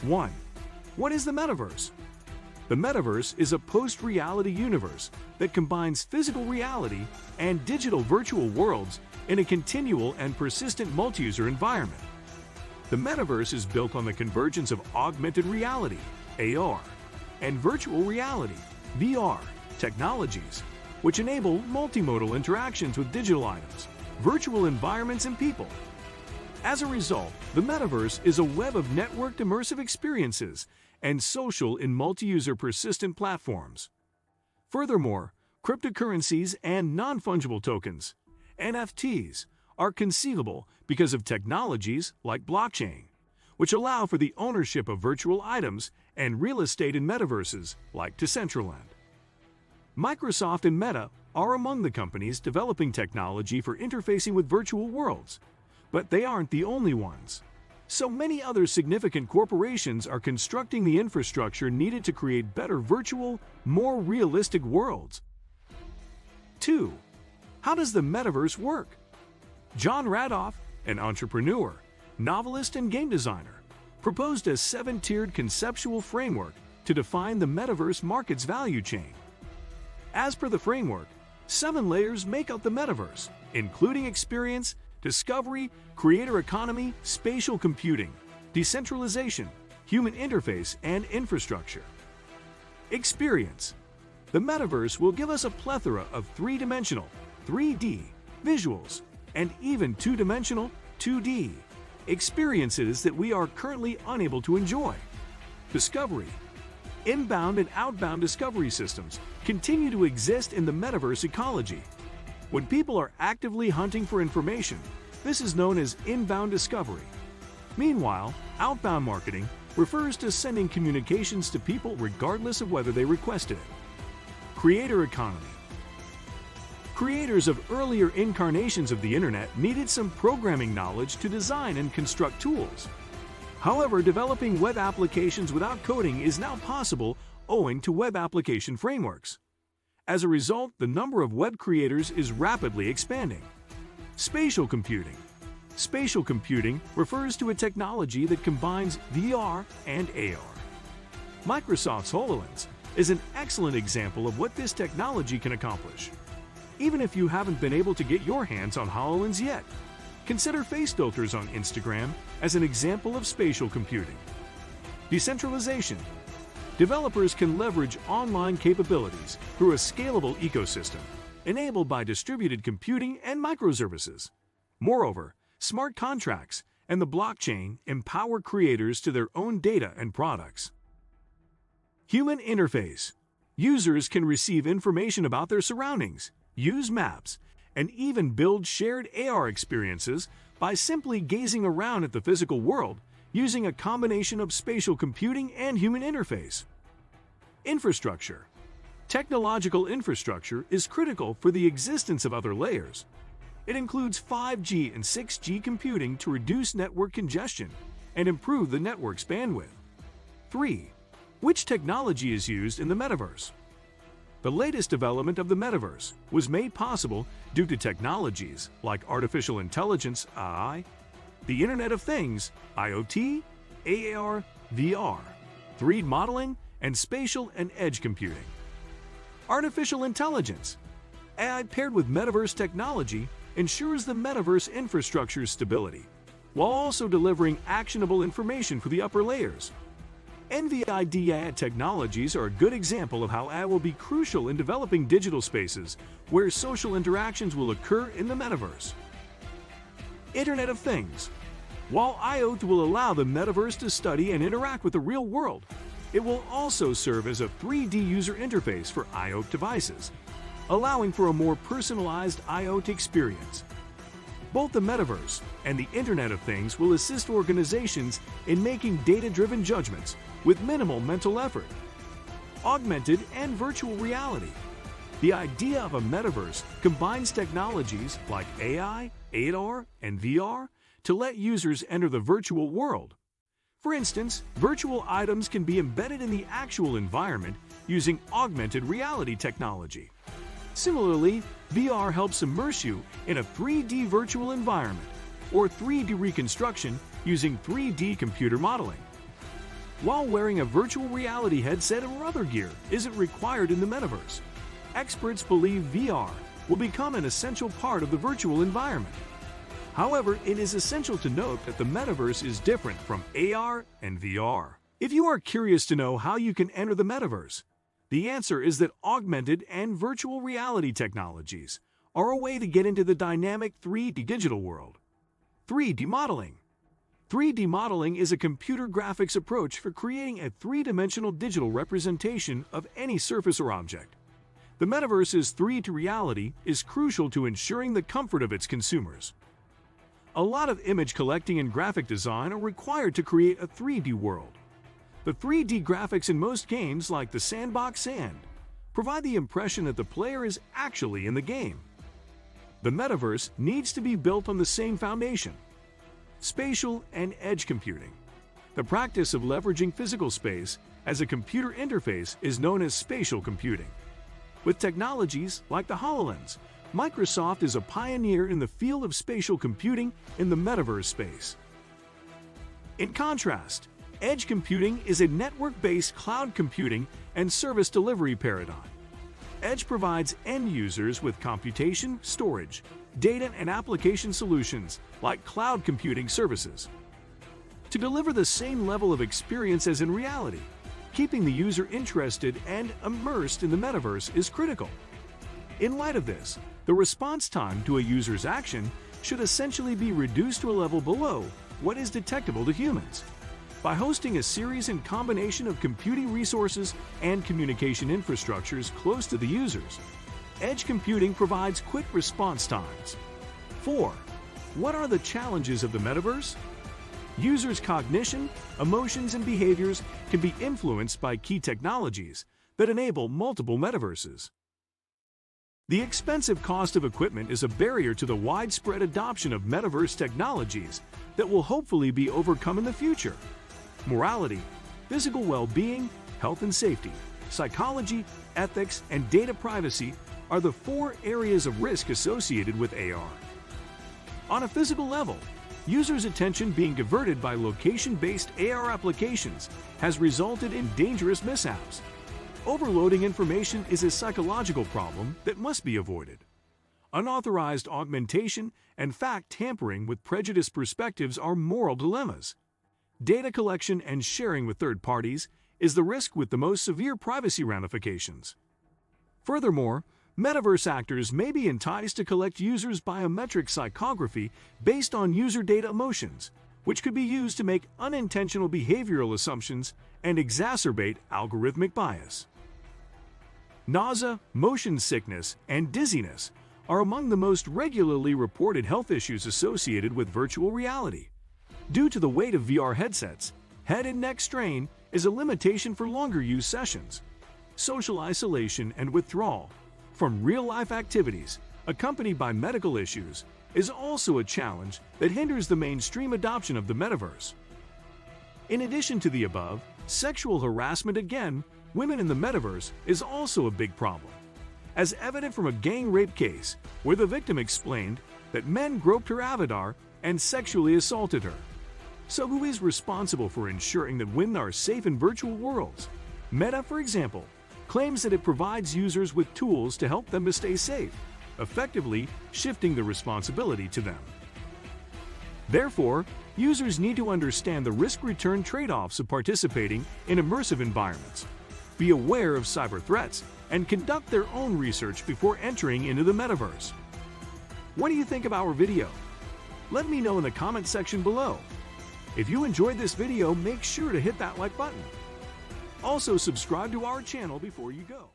1. What is the Metaverse? The Metaverse is a post-reality universe that combines physical reality and digital virtual worlds in a continual and persistent multi-user environment. The Metaverse is built on the convergence of augmented reality, AR, and virtual reality, VR, technologies, which enable multimodal interactions with digital items, virtual environments, and people. As a result, the Metaverse is a web of networked immersive experiences and social in multi-user persistent platforms. Furthermore, cryptocurrencies and non-fungible tokens, NFTs, are conceivable because of technologies like blockchain, which allow for the ownership of virtual items and real estate in metaverses like Decentraland. Microsoft and Meta are among the companies developing technology for interfacing with virtual worlds, but they aren't the only ones. So many other significant corporations are constructing the infrastructure needed to create better virtual, more realistic worlds. 2. How does the Metaverse work? John Radoff, an entrepreneur, novelist, and game designer, proposed a 7-tiered conceptual framework to define the Metaverse market's value chain. As per the framework, 7 layers make up the Metaverse, including experience, discovery, creator economy, spatial computing, decentralization, human interface, and infrastructure. Experience. The Metaverse will give us a plethora of 3-dimensional, 3D, visuals, and even 2-dimensional, 2D, experiences that we are currently unable to enjoy. Discovery. Inbound and outbound discovery systems continue to exist in the Metaverse ecology. When people are actively hunting for information, this is known as inbound discovery. Meanwhile, outbound marketing refers to sending communications to people regardless of whether they requested it. Creator economy. Creators of earlier incarnations of the internet needed some programming knowledge to design and construct tools. However, developing web applications without coding is now possible owing to web application frameworks. As a result, the number of web creators is rapidly expanding. Spatial computing. Spatial computing refers to a technology that combines VR and AR. Microsoft's HoloLens is an excellent example of what this technology can accomplish. Even if you haven't been able to get your hands on HoloLens yet, consider face filters on Instagram as an example of spatial computing. Decentralization. Developers can leverage online capabilities through a scalable ecosystem, enabled by distributed computing and microservices. Moreover, smart contracts and the blockchain empower creators to their own data and products. Human interface. Users can receive information about their surroundings, use maps, and even build shared AR experiences by simply gazing around at the physical world using a combination of spatial computing and human interface. Infrastructure. Technological infrastructure is critical for the existence of other layers. It includes 5G and 6G computing to reduce network congestion and improve the network's bandwidth. 3. Which technology is used in the Metaverse? The latest development of the Metaverse was made possible due to technologies like artificial intelligence (AI), the Internet of Things (IoT), AR, VR, 3D modeling, and spatial and edge computing. Artificial intelligence. AI paired with Metaverse technology ensures the Metaverse infrastructure's stability, while also delivering actionable information for the upper layers. NVIDIA technologies are a good example of how AI will be crucial in developing digital spaces where social interactions will occur in the Metaverse. Internet of Things. While IoT will allow the Metaverse to study and interact with the real world, it will also serve as a 3D user interface for IoT devices, allowing for a more personalized IoT experience. Both the Metaverse and the Internet of Things will assist organizations in making data-driven judgments with minimal mental effort. Augmented and virtual reality. The idea of a metaverse combines technologies like AI, AR, and VR to let users enter the virtual world. For instance, virtual items can be embedded in the actual environment using augmented reality technology. Similarly, VR helps immerse you in a 3D virtual environment or 3D reconstruction using 3D computer modeling. while wearing a virtual reality headset or other gear isn't required in the metaverse. Experts believe VR will become an essential part of the virtual environment. However, it is essential to note that the metaverse is different from AR and VR. If you are curious to know how you can enter the metaverse, the answer is that augmented and virtual reality technologies are a way to get into the dynamic 3D digital world. 3D modeling. 3D modeling is a computer graphics approach for creating a three-dimensional digital representation of any surface or object. The metaverse's 3D reality is crucial to ensuring the comfort of its consumers. A lot of image collecting and graphic design are required to create a 3D world. The 3D graphics in most games, like the Sandbox Sand, provide the impression that the player is actually in the game. The metaverse needs to be built on the same foundation: spatial and edge computing. The practice of leveraging physical space as a computer interface is known as spatial computing. With technologies like the HoloLens, Microsoft is a pioneer in the field of spatial computing in the metaverse space. In contrast, edge computing is a network-based cloud computing and service delivery paradigm. Edge provides end users with computation, storage, data, and application solutions like cloud computing services. To deliver the same level of experience as in reality, keeping the user interested and immersed in the metaverse is critical. In light of this, the response time to a user's action should essentially be reduced to a level below what is detectable to humans. By hosting a series and combination of computing resources and communication infrastructures close to the users, edge computing provides quick response times. 4. What are the challenges of the metaverse? Users' cognition, emotions, and behaviors can be influenced by key technologies that enable multiple metaverses. The expensive cost of equipment is a barrier to the widespread adoption of metaverse technologies that will hopefully be overcome in the future. Morality, physical well-being, health and safety, psychology, ethics, and data privacy are the 4 areas of risk associated with AR. On a physical level, users' attention being diverted by location-based AR applications has resulted in dangerous mishaps. Overloading information is a psychological problem that must be avoided. Unauthorized augmentation and fact tampering with prejudiced perspectives are moral dilemmas. Data collection and sharing with third parties is the risk with the most severe privacy ramifications. Furthermore, metaverse actors may be enticed to collect users' biometric psychography based on user data emotions, which could be used to make unintentional behavioral assumptions and exacerbate algorithmic bias. Nausea, motion sickness, and dizziness are among the most regularly reported health issues associated with virtual reality. Due to the weight of VR headsets, head and neck strain is a limitation for longer use sessions. Social isolation and withdrawal from real-life activities, accompanied by medical issues, is also a challenge that hinders the mainstream adoption of the metaverse. In addition to the above, sexual harassment against women in the metaverse is also a big problem, as evident from a gang rape case where the victim explained that men groped her avatar and sexually assaulted her. So who is responsible for ensuring that women are safe in virtual worlds? Meta, for example, claims that it provides users with tools to help them to stay safe, effectively shifting the responsibility to them. Therefore, users need to understand the risk-return trade-offs of participating in immersive environments, be aware of cyber threats, and conduct their own research before entering into the metaverse. What do you think of our video? Let me know in the comment section below. If you enjoyed this video, make sure to hit that like button. Also, subscribe to our channel before you go.